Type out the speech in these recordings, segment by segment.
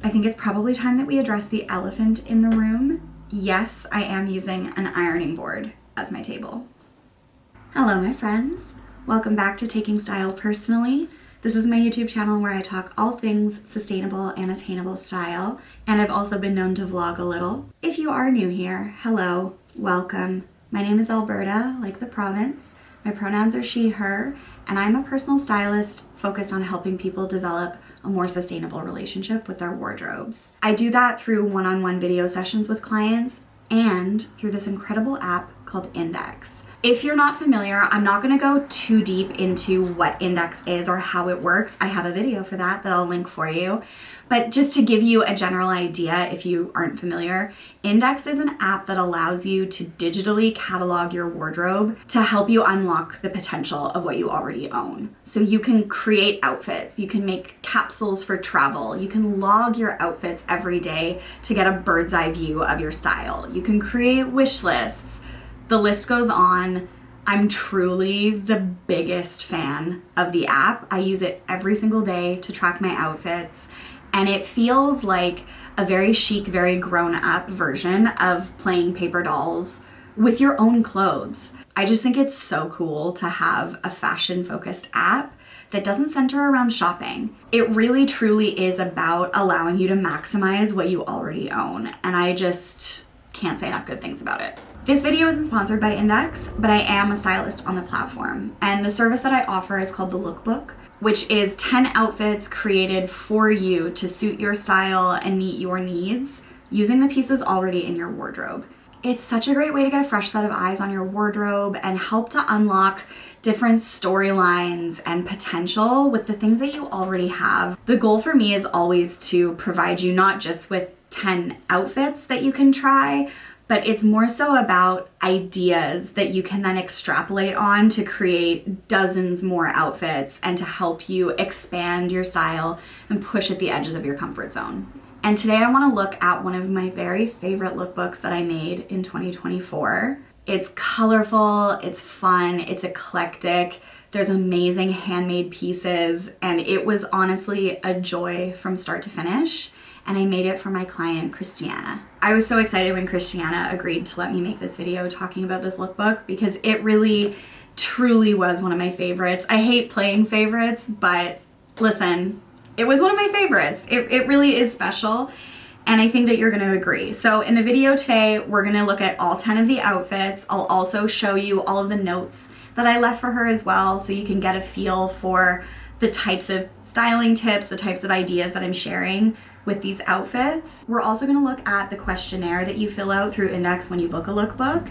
I think it's probably time that we address the elephant in the room. Yes, I am using an ironing board as my table. Hello, my friends. Welcome back to Taking Style Personally. This is my YouTube channel where I talk all things sustainable and attainable style, and I've also been known to vlog a little. If you are new here, hello, welcome. My name is Alberta, like the province. My pronouns are she, her, and I'm a personal stylist focused on helping people develop a more sustainable relationship with their wardrobes. I do that through one-on-one video sessions with clients and through this incredible app called Indyx. If you're not familiar, I'm not going to go too deep into what Indyx is or how it works. I have a video for that I'll link for you. But just to give you a general idea, if you aren't familiar, Indyx is an app that allows you to digitally catalog your wardrobe to help you unlock the potential of what you already own. So you can create outfits, you can make capsules for travel, you can log your outfits every day to get a bird's eye view of your style. You can create wish lists. The list goes on. I'm truly the biggest fan of the app. I use it every single day to track my outfits. And it feels like a very chic, very grown-up version of playing paper dolls with your own clothes. I just think it's so cool to have a fashion-focused app that doesn't center around shopping. It really, truly is about allowing you to maximize what you already own. And I just can't say enough good things about it. This video isn't sponsored by Indyx, but I am a stylist on the platform. And the service that I offer is called the Lookbook, which is 10 outfits created for you to suit your style and meet your needs using the pieces already in your wardrobe. It's such a great way to get a fresh set of eyes on your wardrobe and help to unlock different storylines and potential with the things that you already have. The goal for me is always to provide you not just with 10 outfits that you can try, but it's more so about ideas that you can then extrapolate on to create dozens more outfits and to help you expand your style and push at the edges of your comfort zone. And today I want to look at one of my very favorite lookbooks that I made in 2024. It's colorful, it's fun, it's eclectic, there's amazing handmade pieces, and it was honestly a joy from start to finish. And I made it for my client, Christiana. I was so excited when Christiana agreed to let me make this video talking about this lookbook because it really, truly was one of my favorites. I hate playing favorites, but listen, it was one of my favorites. It really is special, and I think that you're gonna agree. So in the video today, we're gonna look at all 10 of the outfits. I'll also show you all of the notes that I left for her as well, so you can get a feel for the types of styling tips, the types of ideas that I'm sharing with these outfits. We're also gonna look at the questionnaire that you fill out through Indyx when you book a lookbook.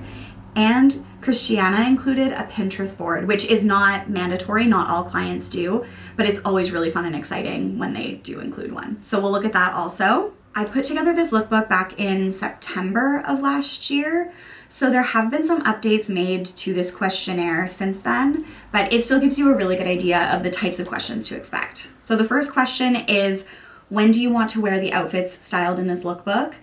And Christiana included a Pinterest board, which is not mandatory, not all clients do, but it's always really fun and exciting when they do include one. So we'll look at that also. I put together this lookbook back in September of last year, so there have been some updates made to this questionnaire since then, but it still gives you a really good idea of the types of questions to expect. So the first question is, when do you want to wear the outfits styled in this lookbook?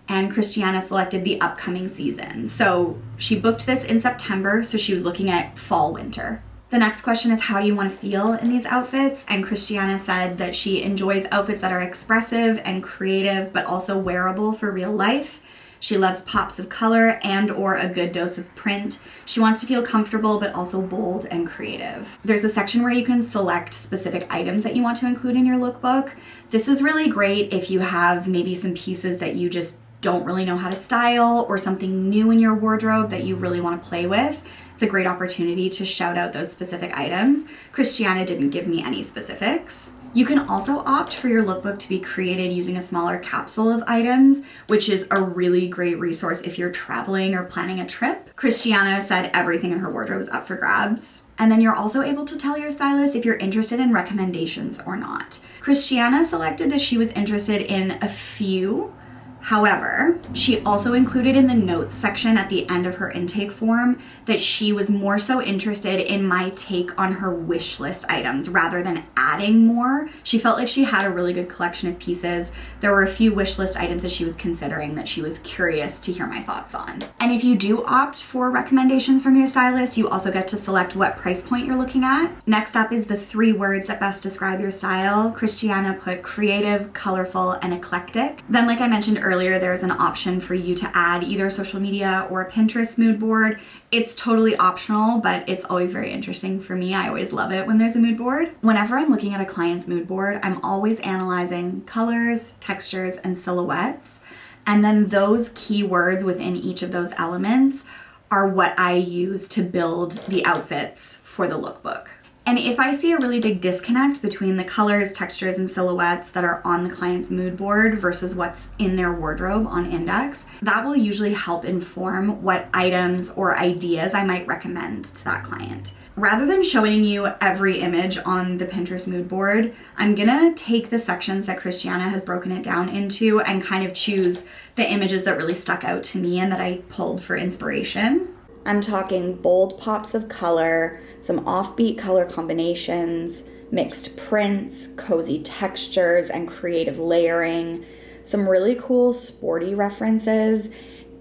And Christiana selected the upcoming season. So she booked this in September, so she was looking at fall, winter. The next question is, how do you want to feel in these outfits? And Christiana said that she enjoys outfits that are expressive and creative, but also wearable for real life. She loves pops of color and or a good dose of print. She wants to feel comfortable, but also bold and creative. There's a section where you can select specific items that you want to include in your lookbook. This is really great if you have maybe some pieces that you just don't really know how to style or something new in your wardrobe that you really want to play with. It's a great opportunity to shout out those specific items. Christiana didn't give me any specifics. You can also opt for your lookbook to be created using a smaller capsule of items, which is a really great resource if you're traveling or planning a trip. Christiana said everything in her wardrobe is up for grabs. And then you're also able to tell your stylist if you're interested in recommendations or not. Christiana selected that she was interested in a few However, she also included in the notes section at the end of her intake form that she was more so interested in my take on her wish list items rather than adding more. She felt like she had a really good collection of pieces. There were a few wish list items that she was considering that she was curious to hear my thoughts on. And if you do opt for recommendations from your stylist, you also get to select what price point you're looking at. Next up is the 3 words that best describe your style. Christiana put creative, colorful, and eclectic. Then, like I mentioned earlier, there's an option for you to add either social media or a Pinterest mood board. It's totally optional, but it's always very interesting for me. I always love it when there's a mood board. Whenever I'm looking at a client's mood board, I'm always analyzing colors, textures, and silhouettes. And then those keywords within each of those elements are what I use to build the outfits for the lookbook. And if I see a really big disconnect between the colors, textures, and silhouettes that are on the client's mood board versus what's in their wardrobe on Indyx, that will usually help inform what items or ideas I might recommend to that client. Rather than showing you every image on the Pinterest mood board, I'm gonna take the sections that Christiana has broken it down into and kind of choose the images that really stuck out to me and that I pulled for inspiration. I'm talking bold pops of color, some offbeat color combinations, mixed prints, cozy textures, and creative layering, some really cool sporty references,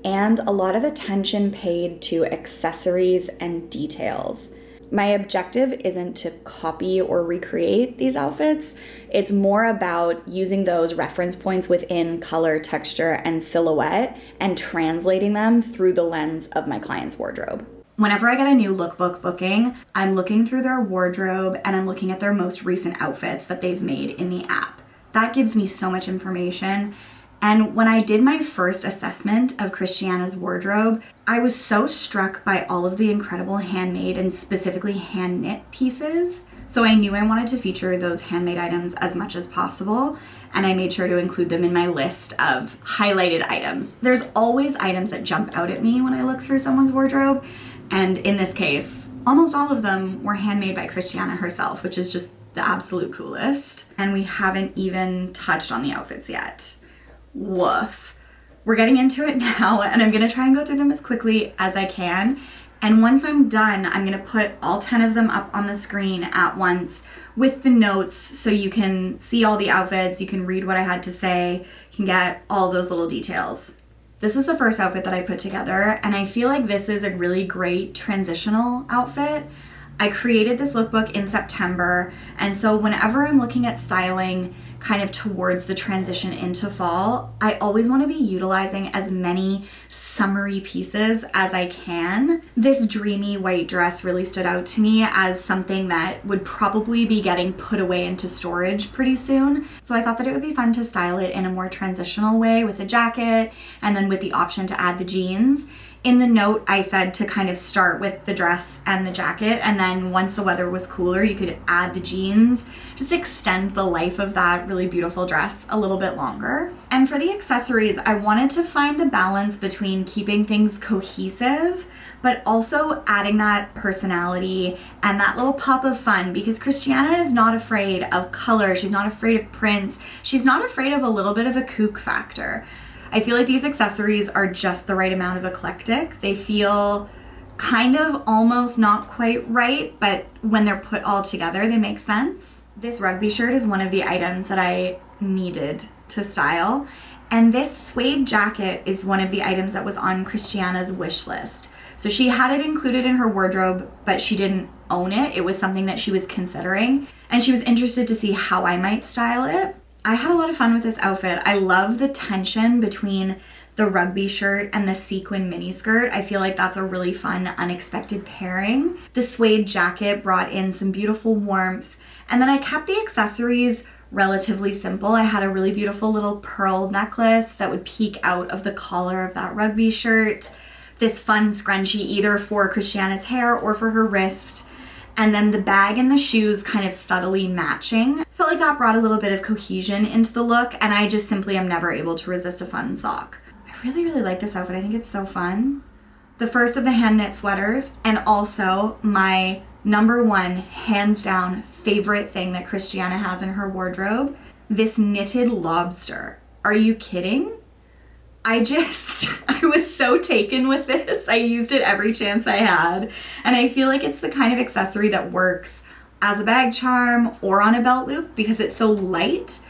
and a lot of attention paid to accessories and details. My objective isn't to copy or recreate these outfits. It's more about using those reference points within color, texture, and silhouette and translating them through the lens of my client's wardrobe. Whenever I get a new lookbook booking, I'm looking through their wardrobe and I'm looking at their most recent outfits that they've made in the app. That gives me so much information. And when I did my first assessment of Christiana's wardrobe, I was so struck by all of the incredible handmade and specifically hand knit pieces. So I knew I wanted to feature those handmade items as much as possible, and I made sure to include them in my list of highlighted items. There's always items that jump out at me when I look through someone's wardrobe, and in this case, almost all of them were handmade by Christiana herself, which is just the absolute coolest. And we haven't even touched on the outfits yet. Woof. We're getting into it now, and I'm gonna try and go through them as quickly as I can. And once I'm done, I'm gonna put all 10 of them up on the screen at once with the notes so you can see all the outfits, you can read what I had to say, you can get all those little details. This is the first outfit that I put together, and I feel like this is a really great transitional outfit. I created this lookbook in September, and so whenever I'm looking at styling kind of towards the transition into fall, I always want to be utilizing as many summery pieces as I can. This dreamy white dress really stood out to me as something that would probably be getting put away into storage pretty soon. So I thought that it would be fun to style it in a more transitional way with a jacket and then with the option to add the jeans. In the note, I said to kind of start with the dress and the jacket, and then once the weather was cooler, you could add the jeans, just extend the life of that really beautiful dress a little bit longer. And for the accessories, I wanted to find the balance between keeping things cohesive, but also adding that personality and that little pop of fun, because Christiana is not afraid of color, she's not afraid of prints, she's not afraid of a little bit of a kook factor. I feel like these accessories are just the right amount of eclectic. They feel kind of almost not quite right, but when they're put all together, they make sense. This rugby shirt is one of the items that I needed to style. And this suede jacket is one of the items that was on Christiana's wish list. So she had it included in her wardrobe, but she didn't own it. It was something that she was considering, and she was interested to see how I might style it. I had a lot of fun with this outfit. I love the tension between the rugby shirt and the sequin miniskirt. I feel like that's a really fun, unexpected pairing. The suede jacket brought in some beautiful warmth, and then I kept the accessories relatively simple. I had a really beautiful little pearl necklace that would peek out of the collar of that rugby shirt, this fun scrunchie either for Christiana's hair or for her wrist, and then the bag and the shoes kind of subtly matching. I felt like that brought a little bit of cohesion into the look, and I just simply am never able to resist a fun sock. I really, really like this outfit. I think it's so fun. The first of the hand knit sweaters, and also my number one, hands down, favorite thing that Christiana has in her wardrobe, this knitted lobster. Are you kidding? I was so taken with this. I used it every chance I had. And I feel like it's the kind of accessory that works as a bag charm or on a belt loop because it's so light.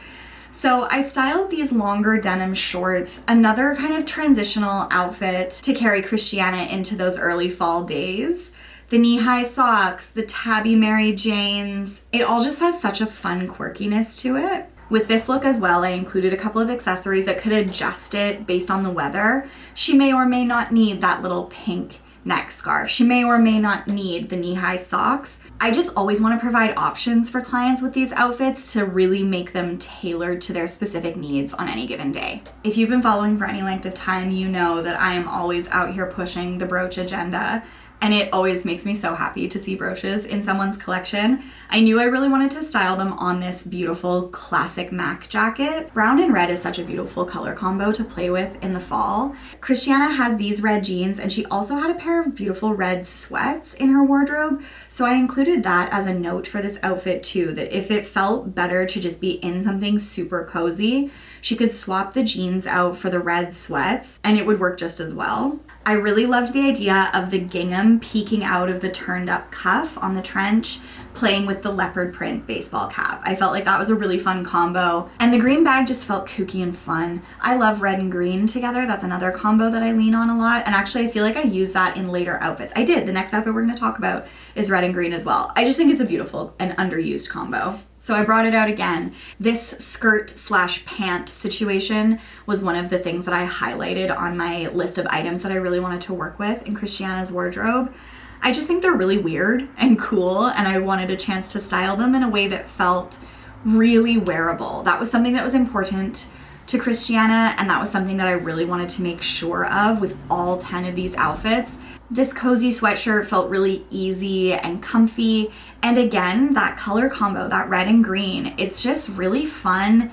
So I styled these longer denim shorts, another kind of transitional outfit to carry Christiana into those early fall days. The knee-high socks, the tabby Mary Janes, it all just has such a fun quirkiness to it. With this look as well, I included a couple of accessories that could adjust it based on the weather. She may or may not need that little pink neck scarf. She may or may not need the knee-high socks. I just always want to provide options for clients with these outfits to really make them tailored to their specific needs on any given day. If you've been following for any length of time, you know that I am always out here pushing the brooch agenda, and it always makes me so happy to see brooches in someone's collection. I knew I really wanted to style them on this beautiful classic MAC jacket. Brown and red is such a beautiful color combo to play with in the fall. Christiana has these red jeans, and she also had a pair of beautiful red sweats in her wardrobe. So I included that as a note for this outfit too, that if it felt better to just be in something super cozy, she could swap the jeans out for the red sweats and it would work just as well. I really loved the idea of the gingham peeking out of the turned up cuff on the trench, playing with the leopard print baseball cap. I felt like that was a really fun combo. And the green bag just felt kooky and fun. I love red and green together. That's another combo that I lean on a lot. And actually I feel like I use that in later outfits. I did. The next outfit we're going to talk about is red and green as well. I just think it's a beautiful and underused combo. So I brought it out again. This skirt/pant situation was one of the things that I highlighted on my list of items that I really wanted to work with in Christiana's wardrobe. I just think they're really weird and cool, and I wanted a chance to style them in a way that felt really wearable. That was something that was important to Christiana, and that was something that I really wanted to make sure of with all 10 of these outfits. This cozy sweatshirt felt really easy and comfy. And again, that color combo, that red and green, it's just really fun.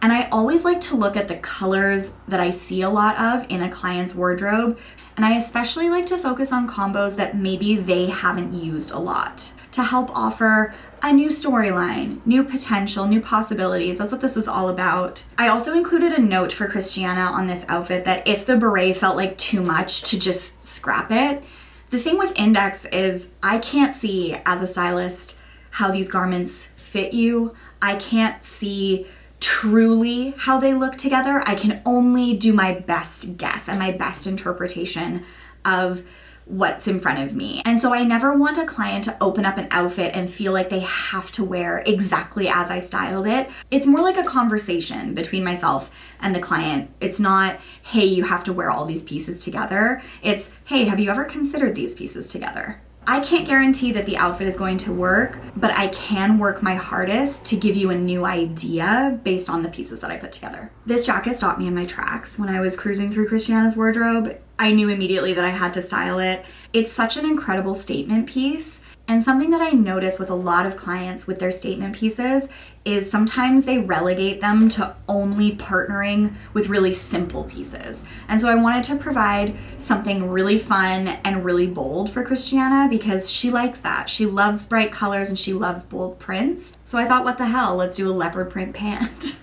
And I always like to look at the colors that I see a lot of in a client's wardrobe. And I especially like to focus on combos that maybe they haven't used a lot to help offer a new storyline, new potential, new possibilities. That's what this is all about. I also included a note for Christiana on this outfit that if the beret felt like too much, to just scrap it. The thing with Indyx is I can't see as a stylist how these garments fit you. I can't see truly how they look together. I can only do my best guess and my best interpretation of what's in front of me. And so I never want a client to open up an outfit and feel like they have to wear exactly as I styled it. It's more like a conversation between myself and the client. It's not, hey, you have to wear all these pieces together. It's, hey, have you ever considered these pieces together? I can't guarantee that the outfit is going to work, but I can work my hardest to give you a new idea based on the pieces that I put together. This jacket stopped me in my tracks when I was cruising through Christiana's wardrobe. I knew immediately that I had to style it. It's such an incredible statement piece. And something that I notice with a lot of clients with their statement pieces is sometimes they relegate them to only partnering with really simple pieces. And so I wanted to provide something really fun and really bold for Christiana because she likes that. She loves bright colors and she loves bold prints. So I thought, what the hell, let's do a leopard print pant.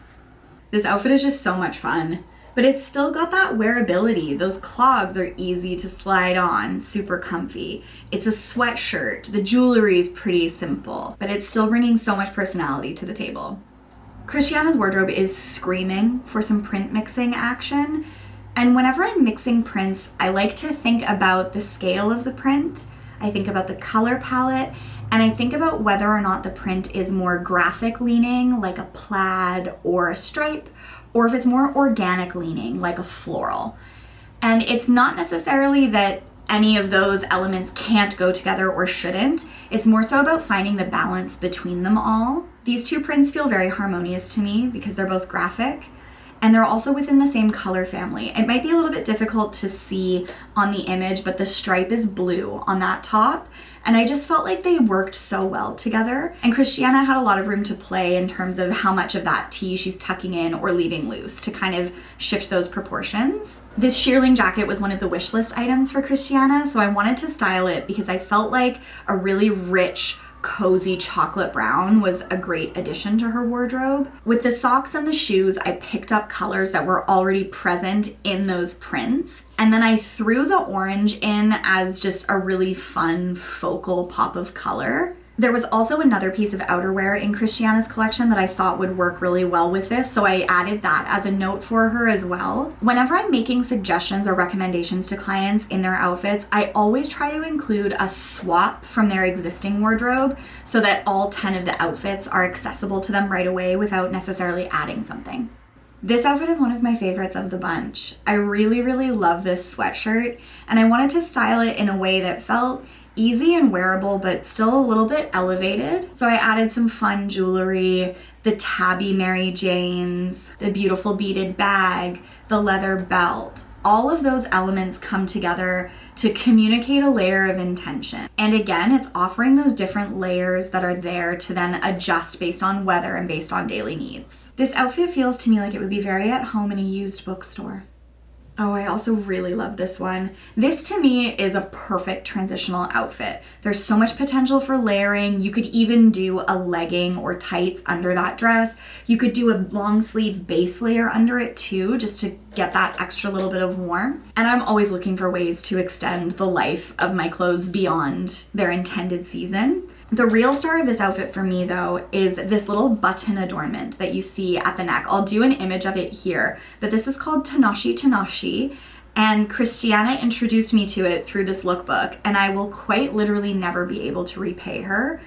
This outfit is just so much fun. But it's still got that wearability. Those clogs are easy to slide on, super comfy. It's a sweatshirt. The jewelry is pretty simple, but it's still bringing so much personality to the table. Christiana's wardrobe is screaming for some print mixing action. And whenever I'm mixing prints, I like to think about the scale of the print. I think about the color palette, and I think about whether or not the print is more graphic leaning, like a plaid or a stripe, or if it's more organic leaning, like a floral. And it's not necessarily that any of those elements can't go together or shouldn't. It's more so about finding the balance between them all. These two prints feel very harmonious to me because they're both graphic and they're also within the same color family. It might be a little bit difficult to see on the image, but the stripe is blue on that top. And I just felt like they worked so well together. And Christiana had a lot of room to play in terms of how much of that tee she's tucking in or leaving loose to kind of shift those proportions. This shearling jacket was one of the wish list items for Christiana, so I wanted to style it because I felt like a really rich, cozy chocolate brown was a great addition to her wardrobe. With the socks and the shoes, I picked up colors that were already present in those prints. And then I threw the orange in as just a really fun focal pop of color. There was also another piece of outerwear in Christiana's collection that I thought would work really well with this, so I added that as a note for her as well. Whenever I'm making suggestions or recommendations to clients in their outfits, I always try to include a swap from their existing wardrobe so that all 10 of the outfits are accessible to them right away without necessarily adding something. This outfit is one of my favorites of the bunch. I really, really love this sweatshirt, and I wanted to style it in a way that felt easy and wearable, but still a little bit elevated. So I added some fun jewelry, the tabby Mary Janes, the beautiful beaded bag, the leather belt. All of those elements come together to communicate a layer of intention. And again, it's offering those different layers that are there to then adjust based on weather and based on daily needs. This outfit feels to me like it would be very at home in a used bookstore. Oh, I also really love this one. This to me is a perfect transitional outfit. There's so much potential for layering. You could even do a legging or tights under that dress. You could do a long sleeve base layer under it too, just to get that extra little bit of warmth. And I'm always looking for ways to extend the life of my clothes beyond their intended season. The real star of this outfit for me though is this little button adornment that you see at the neck. I'll do an image of it here, but this is called Tanashi Tanashi, and Christiana introduced me to it through this lookbook, and I will quite literally never be able to repay her.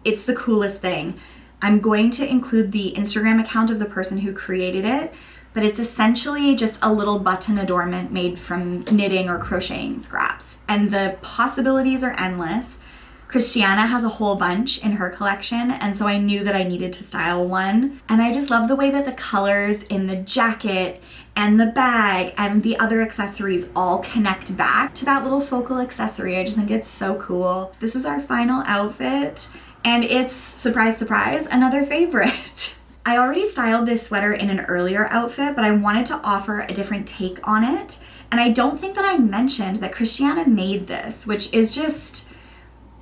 It's the coolest thing. I'm going to include the Instagram account of the person who created it, but it's essentially just a little button adornment made from knitting or crocheting scraps, and the possibilities are endless. Christiana has a whole bunch in her collection, and so I knew that I needed to style one. And I just love the way that the colors in the jacket and the bag and the other accessories all connect back to that little focal accessory. I just think it's so cool. This is our final outfit, and it's, surprise, surprise, another favorite. I already styled this sweater in an earlier outfit, but I wanted to offer a different take on it. And I don't think that I mentioned that Christiana made this, which is just...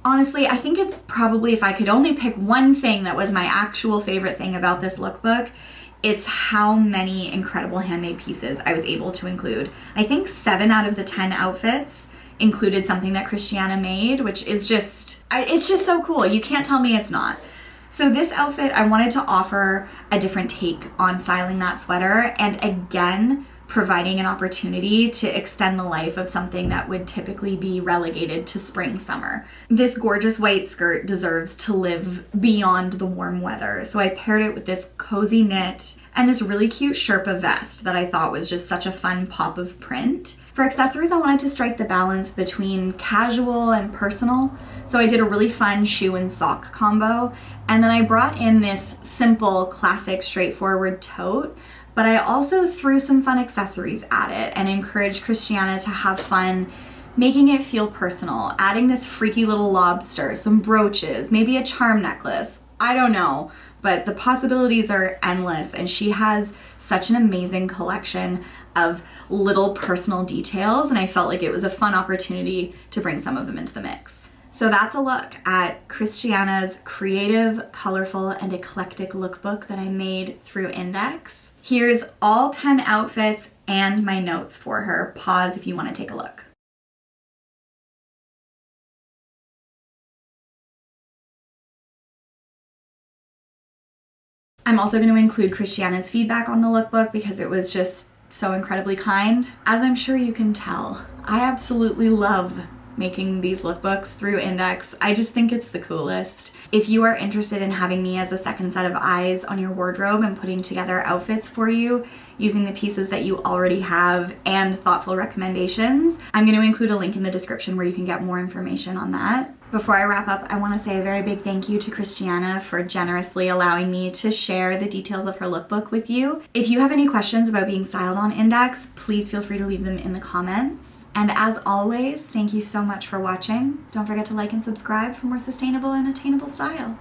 honestly, I think it's probably, if I could only pick one thing that was my actual favorite thing about this lookbook, it's how many incredible handmade pieces I was able to include. I think 7 out of the 10 outfits included something that Christiana made, which is just, it's just so cool. You can't tell me it's not. So this outfit, I wanted to offer a different take on styling that sweater, and again, providing an opportunity to extend the life of something that would typically be relegated to spring, summer. This gorgeous white skirt deserves to live beyond the warm weather, so I paired it with this cozy knit and this really cute Sherpa vest that I thought was just such a fun pop of print. For accessories, I wanted to strike the balance between casual and personal, so I did a really fun shoe and sock combo, and then I brought in this simple, classic, straightforward tote, but I also threw some fun accessories at it and encouraged Christiana to have fun making it feel personal, adding this freaky little lobster, some brooches, maybe a charm necklace. I don't know, but the possibilities are endless, and she has such an amazing collection of little personal details, and I felt like it was a fun opportunity to bring some of them into the mix. So that's a look at Christiana's creative, colorful, and eclectic lookbook that I made through Indyx. Here's all 10 outfits and my notes for her. Pause if you want to take a look. I'm also going to include Christiana's feedback on the lookbook because it was just so incredibly kind. As I'm sure you can tell, I absolutely love making these lookbooks through Indyx. I just think it's the coolest. If you are interested in having me as a second set of eyes on your wardrobe and putting together outfits for you using the pieces that you already have and thoughtful recommendations, I'm going to include a link in the description where you can get more information on that. Before I wrap up, I want to say a very big thank you to Christiana for generously allowing me to share the details of her lookbook with you. If you have any questions about being styled on Indyx, please feel free to leave them in the comments. And as always, thank you so much for watching. Don't forget to like and subscribe for more sustainable and attainable style.